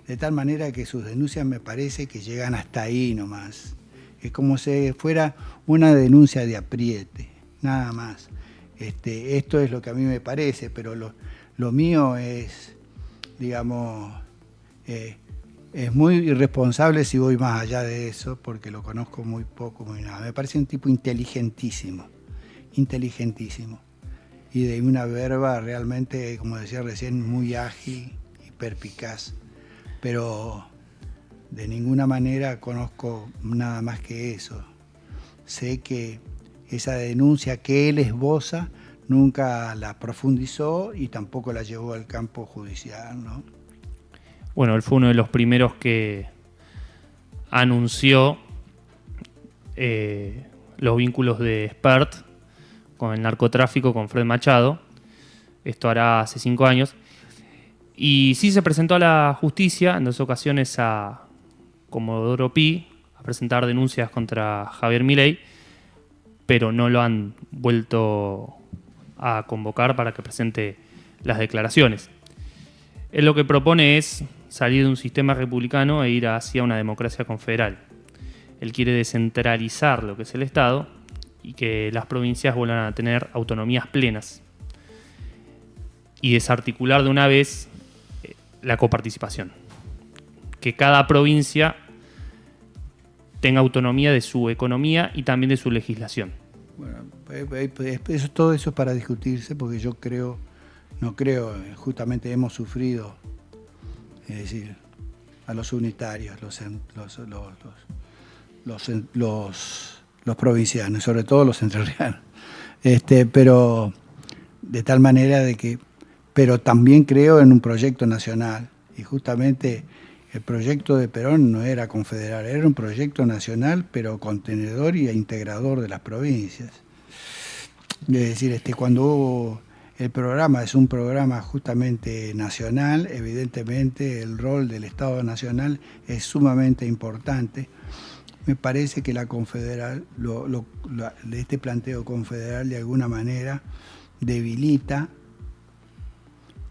De tal manera que sus denuncias me parece que llegan hasta ahí nomás. Es como si fuera una denuncia de apriete, nada más. Esto es lo que a mí me parece, pero lo mío es, digamos, es muy irresponsable si voy más allá de eso, porque lo conozco muy poco, muy nada. Me parece un tipo inteligentísimo, y de una verba realmente, como decía recién, muy ágil y perspicaz, pero de ninguna manera conozco nada más que eso. Sé que esa denuncia que él esboza nunca la profundizó y tampoco la llevó al campo judicial, ¿no? Bueno, él fue uno de los primeros que anunció los vínculos de Spert con el narcotráfico, con Fred Machado. Esto hará hace 5 años. Y sí se presentó a la justicia en 2 ocasiones a Comodoro Pi a presentar denuncias contra Javier Milei, pero no lo han vuelto a convocar para que presente las declaraciones. Él lo que propone es salir de un sistema republicano e ir hacia una democracia confederal. Él quiere descentralizar lo que es el Estado y que las provincias vuelvan a tener autonomías plenas y desarticular de una vez la coparticipación. Que cada provincia tenga autonomía de su economía y también de su legislación. Bueno, todo eso es para discutirse, porque yo no creo, justamente hemos sufrido, es decir, a los unitarios, los provincianos, sobre todo los entrerrianos, pero de tal manera pero también creo en un proyecto nacional, y justamente el proyecto de Perón no era confederal, era un proyecto nacional, pero contenedor y integrador de las provincias. Es decir, cuando el programa es un programa justamente nacional, evidentemente el rol del Estado Nacional es sumamente importante. Me parece que la confederal, este planteo confederal de alguna manera debilita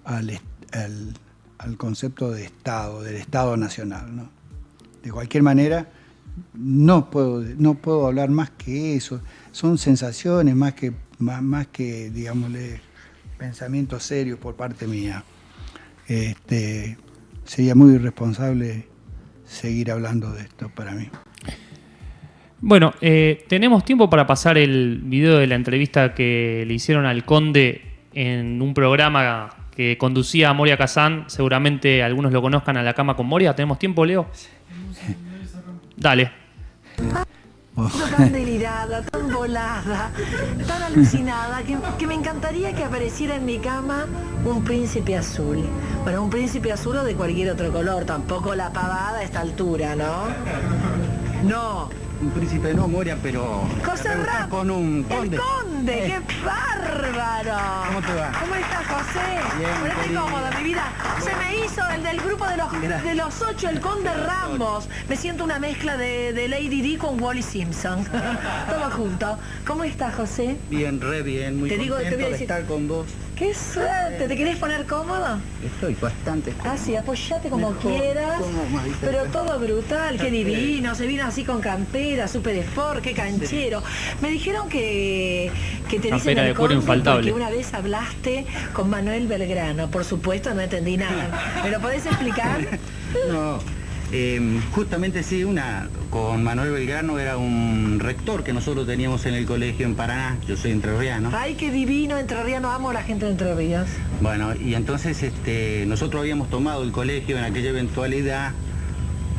al concepto de Estado, del Estado Nacional, ¿no? De cualquier manera, no puedo hablar más que eso. Son sensaciones más que digámosle, pensamientos serios por parte mía. Sería muy irresponsable seguir hablando de esto para mí. Bueno, tenemos tiempo para pasar el video de la entrevista que le hicieron al Conde en un programa que conducía Moria Kazán. Seguramente algunos lo conozcan, A la cama con Moria. ¿Tenemos tiempo, Leo? Dale. Tan delirada, tan volada, tan alucinada, que me encantaría que apareciera en mi cama un príncipe azul. Bueno, un príncipe azul o de cualquier otro color, tampoco la pavada a esta altura, ¿no? No. Un príncipe no, Moria, pero... José Ram, con un conde. ¡El conde! ¡Qué bárbaro! ¿Cómo te va? ¿Cómo estás, José? Bien, Ponete querido. cómodo, mi vida. Se me hizo el del grupo de los 8, el conde Ramos. Me siento una mezcla de Lady Di con Wally Simpson. Todo junto. ¿Cómo estás, José? Bien, re bien, muy Te contento voy a de decir- estar con vos. ¡Qué suerte! ¿Te querés poner cómodo? Estoy bastante Ah, sí, apoyate como Mejor, quieras. como más dice. Pero todo brutal, qué divino. Se vino así con campera, super sport, qué canchero. Me dijeron que te dicen Campera el de cuero conde infaltable. porque una vez hablaste con Manuel Belgrano. Por supuesto, no entendí nada. ¿Me lo podés explicar? No, justamente sí, con Manuel Belgrano era un rector que nosotros teníamos en el colegio en Paraná. Yo soy entrerriano. Ay, qué divino, entrerriano. Amo a la gente de Entre Ríos. Bueno, y entonces nosotros habíamos tomado el colegio en aquella eventualidad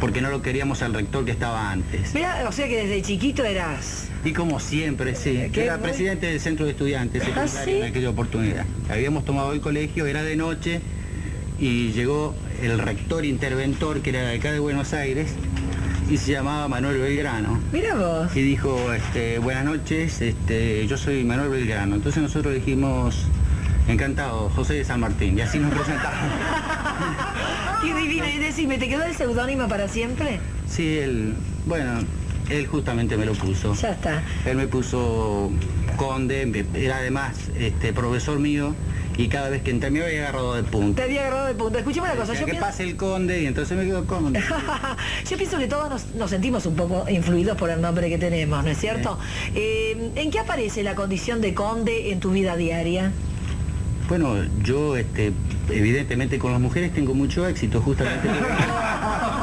porque no lo queríamos al rector que estaba antes. Mira, o sea que desde chiquito eras... Y como siempre, sí, Qué era bueno. presidente del centro de estudiantes secundarios ¿sí? en aquella oportunidad. Habíamos tomado el colegio, era de noche, y llegó el rector interventor, que era de acá de Buenos Aires, y se llamaba Manuel Belgrano. Mira vos. Y dijo, buenas noches, yo soy Manuel Belgrano. Entonces nosotros dijimos, encantado, José de San Martín, y así nos presentamos. Qué divino. Y decime, ¿te quedó el seudónimo para siempre? Sí, él justamente me lo puso. Ya está. Él me puso conde, era además profesor mío, y cada vez que entré me había agarrado de punta. Te había agarrado de punta. Escuchame una cosa, Decía, yo que pienso... pase el conde, y entonces me quedo conde. Yo pienso que todos nos sentimos un poco influidos por el nombre que tenemos, ¿no es cierto? ¿En qué aparece la condición de conde en tu vida diaria? Bueno, yo evidentemente con las mujeres tengo mucho éxito, justamente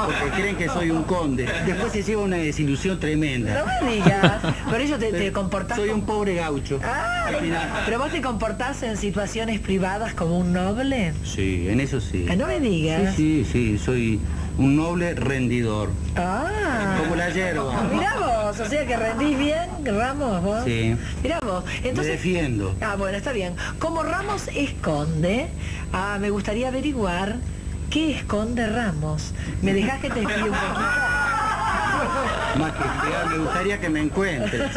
porque creen que soy un conde. Después se lleva una desilusión tremenda. No me digas. Por eso te comportás... Soy un como- pobre gaucho. Ah, Al final. pero vos te comportás en situaciones privadas como un noble. Sí, en eso sí. Ah, no me digas. Sí, soy un noble rendidor. Ah. Como la yerba. Mirá vos, o sea que rendís bien, Ramos, vos. Sí. Mirá vos. Me Entonces, defiendo. ah, bueno, está bien. Como Ramos esconde, me gustaría averiguar qué esconde Ramos. ¿Me dejás que te explique un poquito? Más que explicar, me gustaría que me encuentres.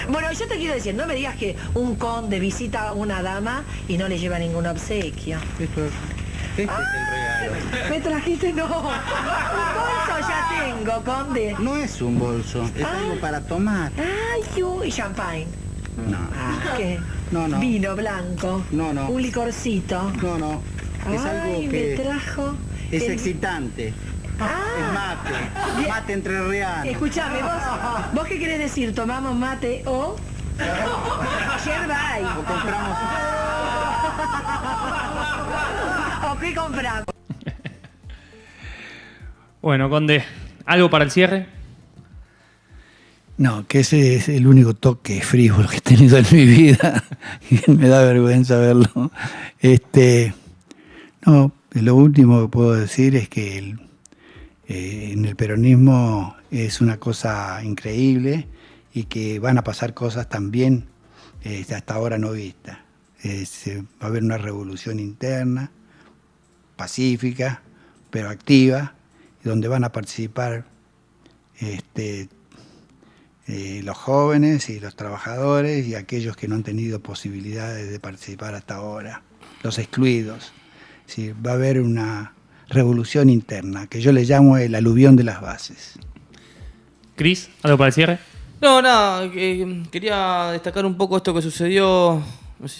Bueno, yo te quiero decir, no me digas que un conde visita a una dama y no le lleva ningún obsequio. Este es el regalo. Me trajiste, no. Un bolso ya tengo, conde. No es un bolso, es algo para tomar. Ay, y champagne. No, Ah, ¿qué? No. Vino blanco. No. Un licorcito. No. Es algo Ay, que me trajo... es el- excitante. Es Ah, mate. Bien. Mate entrerriano. escuchame, vos qué querés decir, tomamos mate o... Yerba hay. O compramos. ¿O qué compramos? Bueno, Conde, ¿algo para el cierre? No, que ese es el único toque frívolo que he tenido en mi vida. Y me da vergüenza verlo. No, lo último que puedo decir es que en el peronismo es una cosa increíble y que van a pasar cosas también hasta ahora no vistas. Va a haber una revolución interna, pacífica, pero activa, donde van a participar los jóvenes y los trabajadores y aquellos que no han tenido posibilidades de participar hasta ahora, los excluidos. Sí, va a haber una revolución interna, que yo le llamo el aluvión de las bases. Cris, ¿algo para el cierre? No, nada, quería destacar un poco esto que sucedió.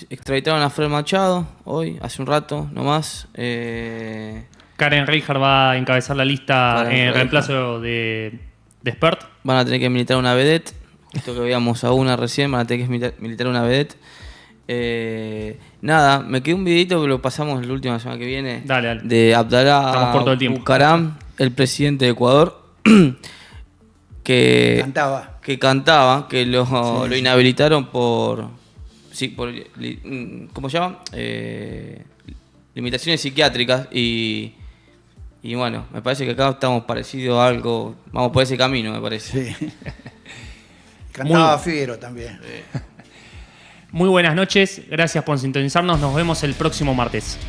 Extraditaron a Fred Machado hoy, hace un rato nomás. Karen Reichard va a encabezar la lista Karen en Reichard. reemplazo de Spert. Van a tener que militar una vedette. Esto que veíamos a una recién, van a tener que militar una vedette. Nada, me quedó un videito que lo pasamos la última semana que viene. Dale. De Estamos Abdalá corto de tiempo. Bucaram, el presidente de Ecuador, que cantaba, que lo inhabilitaron por ¿cómo se llama? Limitaciones psiquiátricas y bueno, me parece que acá estamos parecidos a algo, vamos por ese camino, me parece. Sí. Cantaba Figuero también. Muy buenas noches, gracias por sintonizarnos, nos vemos el próximo martes.